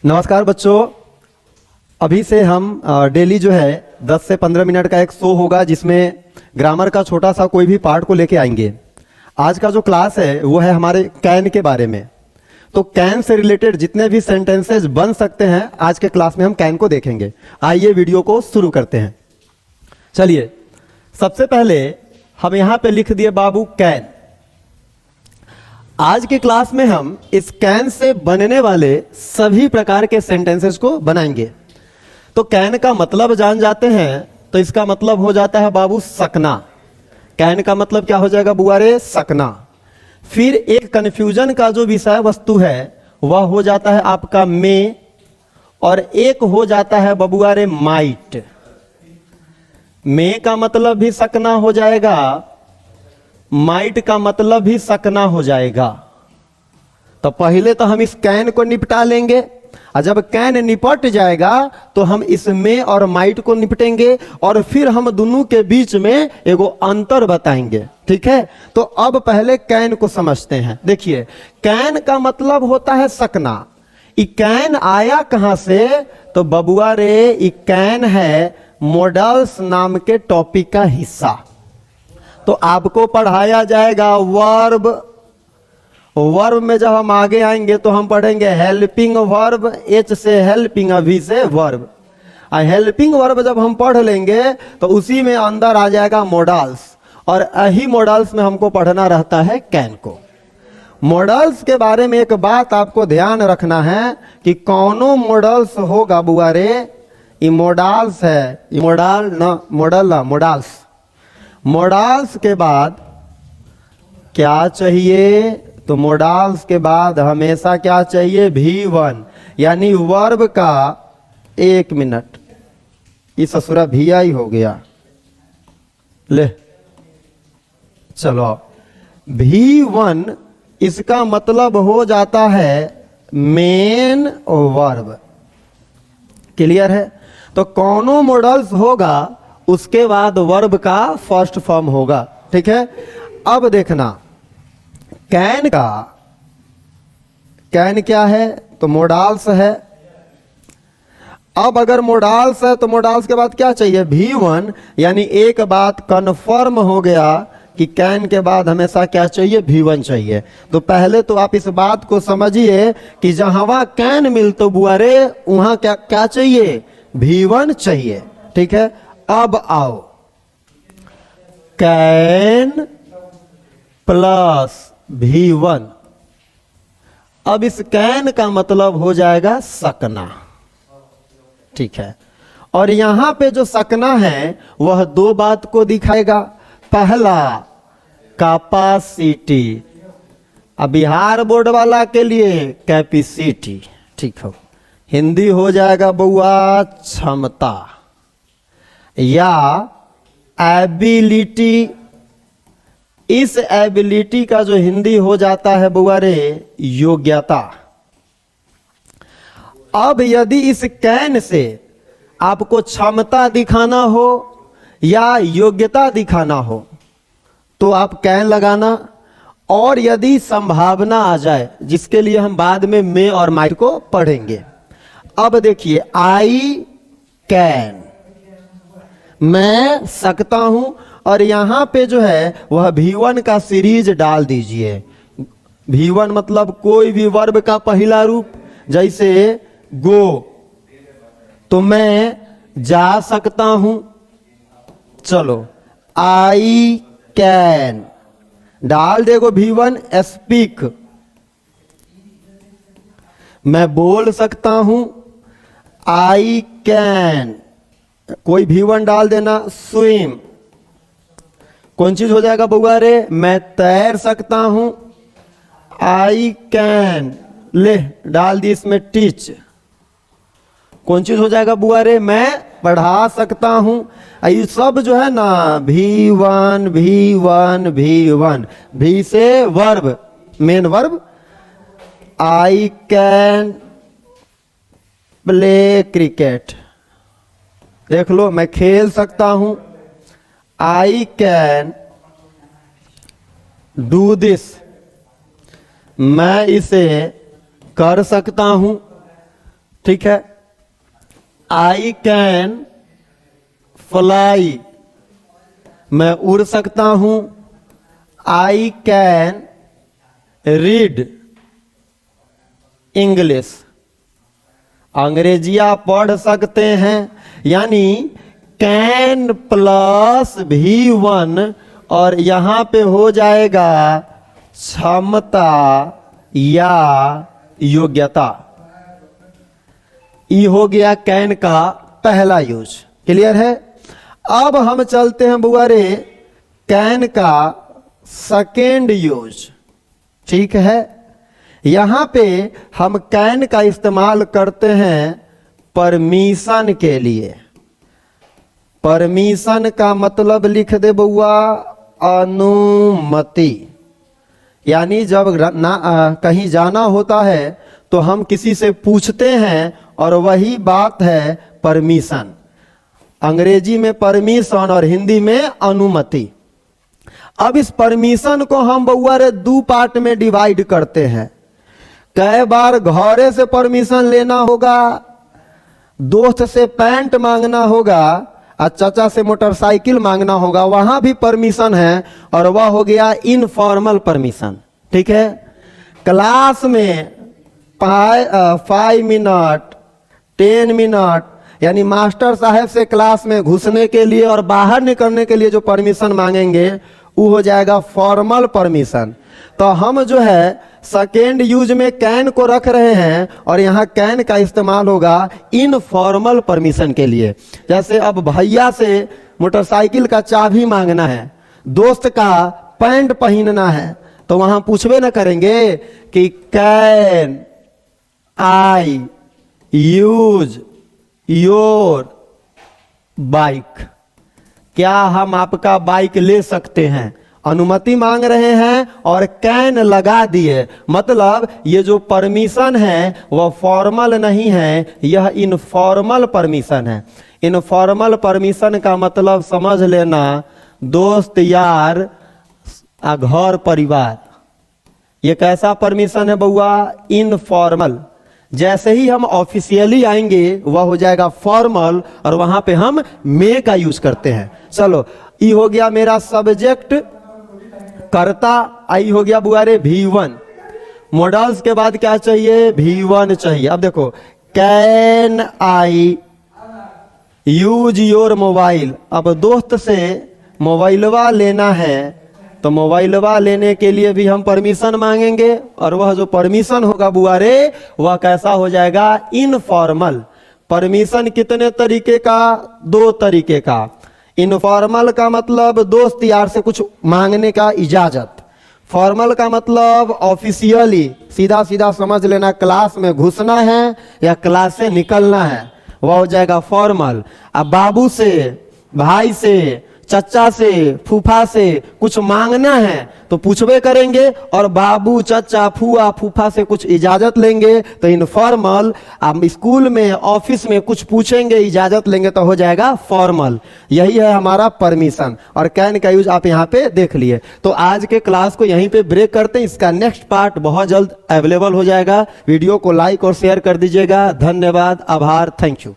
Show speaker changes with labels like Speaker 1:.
Speaker 1: नमस्कार बच्चों। अभी से हम डेली जो है 10 से 15 मिनट का एक शो होगा जिसमें ग्रामर का छोटा सा कोई भी पार्ट को लेके आएंगे। आज का जो क्लास है वो है हमारे कैन के बारे में। तो कैन से रिलेटेड जितने भी सेंटेंसेस बन सकते हैं आज के क्लास में हम कैन को देखेंगे। आइए वीडियो को शुरू करते हैं। चलिए, सबसे पहले हम यहाँ पे लिख दिए बाबू कैन। आज के क्लास में हम इस कैन से बनने वाले सभी प्रकार के सेंटेंसेस को बनाएंगे। तो कैन का मतलब जान जाते हैं तो इसका मतलब हो जाता है बाबू सकना। कैन का मतलब क्या हो जाएगा बुआरे? सकना। फिर एक कन्फ्यूजन का जो विषय वस्तु है वह हो जाता है आपका में, और एक हो जाता है बबुआरे माइट। में का मतलब भी सकना हो जाएगा, माइट का मतलब भी सकना हो जाएगा। तो पहले तो हम इस कैन को निपटा लेंगे, और जब कैन निपट जाएगा तो हम इस में और माइट को निपटेंगे, और फिर हम दोनों के बीच में एगो अंतर बताएंगे। ठीक है, तो अब पहले कैन को समझते हैं। देखिए, कैन का मतलब होता है सकना। ई कैन आया कहां से? तो बबुआ रे, ई कैन है मॉडल्स नाम के टॉपिक का हिस्सा। तो आपको पढ़ाया जाएगा वर्ब। वर्ब में जब हम आगे आएंगे तो हम पढ़ेंगे हेल्पिंग वर्ब, एच से हेल्पिंग, वी से वर्ब। हेल्पिंग वर्ब जब हम पढ़ लेंगे तो उसी में अंदर आ जाएगा मॉडल्स, और यही मॉडल्स में हमको पढ़ना रहता है कैन को। मॉडल्स के बारे में एक बात आपको ध्यान रखना है कि कौनो मॉडल्स होगा बुआरे, ये मॉडल्स है, ये मॉडल न मॉडल न मॉडल्स। मॉडल्स के बाद क्या चाहिए? तो मॉडल्स के बाद हमेशा क्या चाहिए? V1, यानी वर्ब का। एक मिनट, इस ससुरा भी आई हो गया। ले चलो, V1 इसका मतलब हो जाता है मेन वर्ब। क्लियर है? तो कौनो मॉडल्स होगा उसके बाद वर्ब का फर्स्ट फॉर्म होगा। ठीक है, अब देखना कैन का, कैन क्या है? तो मॉडल्स है। अब अगर मॉडल्स है तो मॉडल्स के बाद क्या चाहिए? V1, यानी एक बात कन्फर्म हो गया कि कैन के बाद हमेशा क्या चाहिए? V1 चाहिए। तो पहले तो आप इस बात को समझिए कि जहां कैन मिलते बुआरे वहां क्या क्या चाहिए? V1 चाहिए। ठीक है, अब आओ, कैन प्लस V1। अब इस कैन का मतलब हो जाएगा सकना। ठीक है, और यहां पे जो सकना है वह दो बात को दिखाएगा। पहला कैपेसिटी, अब बिहार बोर्ड वाला के लिए कैपेसिटी। ठीक हो, हिंदी हो जाएगा बउआ क्षमता या एबिलिटी। इस एबिलिटी का जो हिंदी हो जाता है बुआरे योग्यता। अब यदि इस कैन से आपको क्षमता दिखाना हो या योग्यता दिखाना हो तो आप कैन लगाना, और यदि संभावना आ जाए जिसके लिए हम बाद में और माइट को पढ़ेंगे। अब देखिए, आई कैन, मैं सकता हूं, और यहां पे जो है वह V1 का सीरीज डाल दीजिए। V1 मतलब कोई भी वर्ब का पहला रूप, जैसे गो, तो मैं जा सकता हूं। चलो, आई कैन डाल देगो V1। स्पीक, मैं बोल सकता हूं। आई कैन, कोई V1 डाल देना। स्विम, कौन चीज हो जाएगा बउआ रे? मैं तैर सकता हूं। आई कैन, ले डाल दी इसमें टीच, कौन चीज हो जाएगा बुआ रे? मैं पढ़ा सकता हूं। ये सब जो है ना V1 V1 V1, V से verb, main verb. I can play cricket, देख लो मैं खेल सकता हूं। आई कैन डू दिस, मैं इसे कर सकता हूं। ठीक है। आई कैन फ्लाई, मैं उड़ सकता हूं। आई कैन रीड इंग्लिश, अंग्रेजिया पढ़ सकते हैं। यानी कैन प्लस V1 और यहां पे हो जाएगा क्षमता या योग्यता। ये हो गया कैन का पहला यूज। क्लियर है। अब हम चलते हैं बुआरे कैन का सेकेंड यूज। ठीक है। यहां पे हम कैन का इस्तेमाल करते हैं परमिशन के लिए। परमिशन का मतलब लिख दे बुआ अनुमति। यानी जब कहीं जाना होता है तो हम किसी से पूछते हैं और वही बात है परमिशन। अंग्रेजी में परमिशन और हिंदी में अनुमति। अब इस परमिशन को हम बउआ रे 2 पार्ट में डिवाइड करते हैं। कई बार घरे से परमिशन लेना होगा, दोस्त से पैंट मांगना होगा और चाचा से मोटरसाइकिल मांगना होगा, वहां भी परमिशन है और वह हो गया इनफॉर्मल परमिशन। ठीक है। क्लास में 5 मिनट 10 मिनट यानी मास्टर साहब से क्लास में घुसने के लिए और बाहर निकलने के लिए जो परमिशन मांगेंगे वो हो जाएगा फॉर्मल परमिशन। तो हम जो है सेकेंड यूज में कैन को रख रहे हैं और यहाँ कैन का इस्तेमाल होगा इनफॉर्मल परमिशन के लिए। जैसे अब भैया से मोटरसाइकिल का चाबी मांगना है, दोस्त का पैंट पहनना है, तो वहां पूछबे न करेंगे कि can I use your bike, क्या हम आपका बाइक ले सकते हैं। अनुमति मांग रहे हैं और कैन लगा दिए, मतलब ये जो परमिशन है वह फॉर्मल नहीं है, यह इनफॉर्मल परमिशन है। इनफॉर्मल परमिशन का मतलब समझ लेना दोस्त यार घर परिवार। ये कैसा परमिशन है बउआ, इनफॉर्मल। जैसे ही हम ऑफिशियली आएंगे वह हो जाएगा फॉर्मल और वहां पे हम मे का यूज करते हैं। चलो ये हो गया मेरा सब्जेक्ट कर्ता। आई हो गया बुआ रे V1। मॉडल्स के बाद क्या चाहिए, V1 चाहिए। अब देखो can I use your mobile. अब दोस्त से मोबाइलवा लेना है तो मोबाइलवा लेने के लिए भी हम परमिशन मांगेंगे और वह जो परमिशन होगा बुआ रे वह कैसा हो जाएगा, इनफॉर्मल। परमिशन कितने तरीके का, 2 तरीके का। इनफॉर्मल का मतलब दोस्त यार से कुछ मांगने का इजाजत। फॉर्मल का मतलब ऑफिशियली, सीधा सीधा समझ लेना क्लास में घुसना है या क्लास से निकलना है, वह हो जाएगा फॉर्मल। अब बाबू से, भाई से, चचा से, फूफा से कुछ मांगना है तो पूछबे करेंगे और बाबू, चचा, फूआ, फूफा से कुछ इजाजत लेंगे तो इनफॉर्मल। अब स्कूल में, ऑफिस में कुछ पूछेंगे, इजाजत लेंगे तो हो जाएगा फॉर्मल। यही है हमारा परमिशन और कैन का यूज आप यहाँ पे देख लिए। तो आज के क्लास को यहीं पे ब्रेक करते हैं। इसका नेक्स्ट पार्ट बहुत जल्द अवेलेबल हो जाएगा। वीडियो को लाइक और शेयर कर दीजिएगा। धन्यवाद, आभार, थैंक यू।